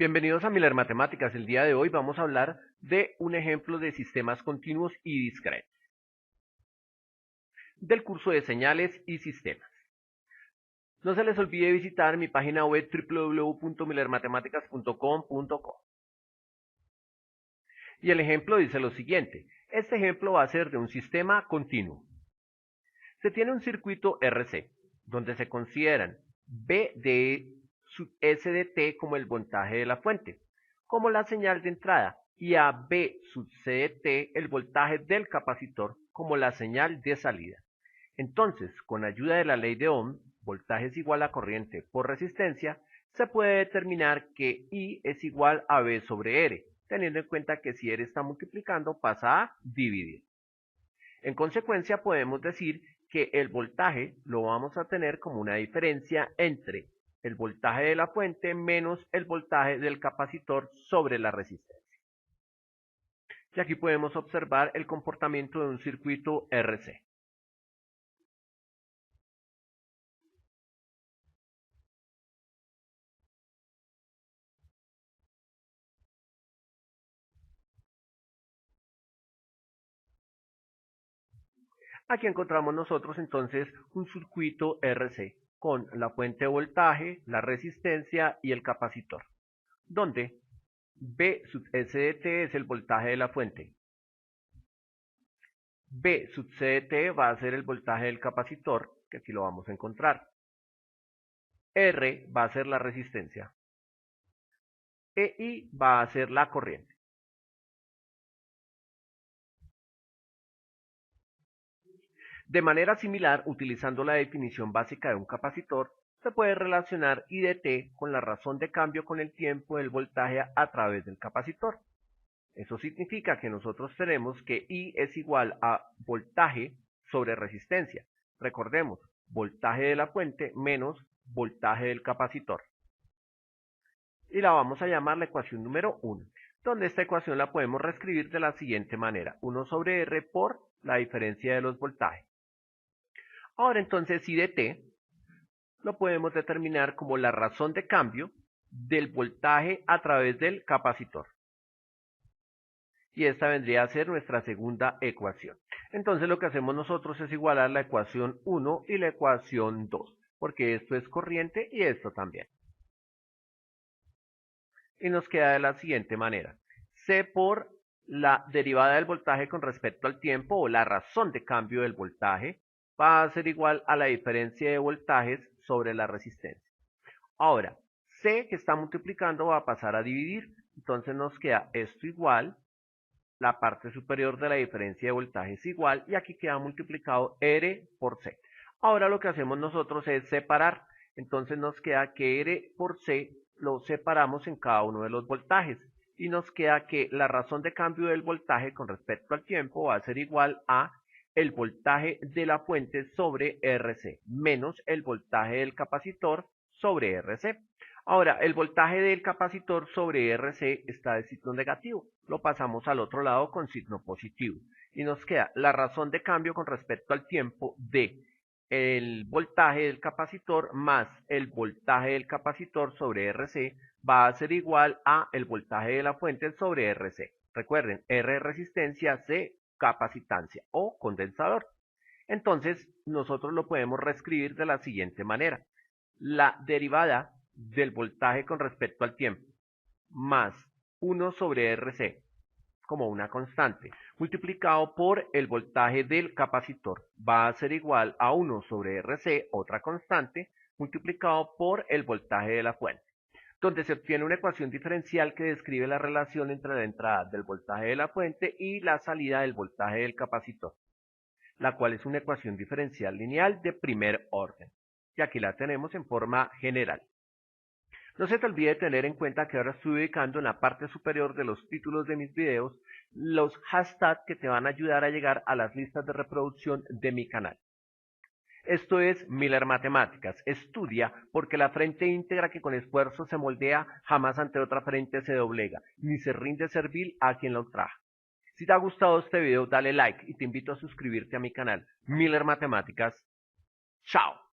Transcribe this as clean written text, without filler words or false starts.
Bienvenidos a Miller Matemáticas. El día de hoy vamos a hablar de un ejemplo de sistemas continuos y discretos del curso de señales y sistemas. No se les olvide visitar mi página web www.millermatematics.com.co. Y el ejemplo dice lo siguiente. Este ejemplo va a ser de un sistema continuo. Se tiene un circuito RC, donde se consideran B de S de t como el voltaje de la fuente, como la señal de entrada, y a B sub C de t el voltaje del capacitor como la señal de salida. Entonces, con ayuda de la ley de Ohm, voltaje es igual a corriente por resistencia, se puede determinar que I es igual a B sobre R, teniendo en cuenta que si R está multiplicando pasa a dividir. En consecuencia, podemos decir que el voltaje lo vamos a tener como una diferencia entre el voltaje de la fuente menos el voltaje del capacitor sobre la resistencia. Y aquí podemos observar el comportamiento de un circuito RC. Aquí encontramos nosotros entonces un circuito RC con la fuente de voltaje, la resistencia y el capacitor, donde B sub S de t es el voltaje de la fuente, B sub C de t va a ser el voltaje del capacitor, que aquí lo vamos a encontrar, R va a ser la resistencia, e I va a ser la corriente. De manera similar, utilizando la definición básica de un capacitor, se puede relacionar I de t con la razón de cambio con el tiempo del voltaje a través del capacitor. Eso significa que nosotros tenemos que I es igual a voltaje sobre resistencia. Recordemos, voltaje de la fuente menos voltaje del capacitor. Y la vamos a llamar la ecuación número 1, donde esta ecuación la podemos reescribir de la siguiente manera. 1 sobre R por la diferencia de los voltajes. Ahora entonces I de t lo podemos determinar como la razón de cambio del voltaje a través del capacitor. Y esta vendría a ser nuestra segunda ecuación. Entonces lo que hacemos nosotros es igualar la ecuación 1 y la ecuación 2, porque esto es corriente y esto también. Y nos queda de la siguiente manera. C por la derivada del voltaje con respecto al tiempo, o la razón de cambio del voltaje, va a ser igual a la diferencia de voltajes sobre la resistencia. Ahora, C que está multiplicando va a pasar a dividir, entonces nos queda esto igual, la parte superior de la diferencia de voltaje es igual, y aquí queda multiplicado R por C. Ahora lo que hacemos nosotros es separar, entonces nos queda que R por C lo separamos en cada uno de los voltajes, y nos queda que la razón de cambio del voltaje con respecto al tiempo va a ser igual a el voltaje de la fuente sobre RC, menos el voltaje del capacitor sobre RC. Ahora, el voltaje del capacitor sobre RC está de signo negativo. Lo pasamos al otro lado con signo positivo. Y nos queda la razón de cambio con respecto al tiempo de el voltaje del capacitor más el voltaje del capacitor sobre RC va a ser igual a el voltaje de la fuente sobre RC. Recuerden, R resistencia, C capacitancia o condensador. Entonces, nosotros lo podemos reescribir de la siguiente manera. La derivada del voltaje con respecto al tiempo más 1 sobre RC como una constante multiplicado por el voltaje del capacitor va a ser igual a 1 sobre RC, otra constante, multiplicado por el voltaje de la fuente, donde se obtiene una ecuación diferencial que describe la relación entre la entrada del voltaje de la fuente y la salida del voltaje del capacitor, la cual es una ecuación diferencial lineal de primer orden. Y aquí la tenemos en forma general. No se te olvide tener en cuenta que ahora estoy ubicando en la parte superior de los títulos de mis videos los hashtags que te van a ayudar a llegar a las listas de reproducción de mi canal. Esto es Miller Matemáticas. Estudia porque la frente íntegra que con esfuerzo se moldea jamás ante otra frente se doblega, ni se rinde servil a quien la ultraja. Si te ha gustado este video, dale like y te invito a suscribirte a mi canal Miller Matemáticas. ¡Chao!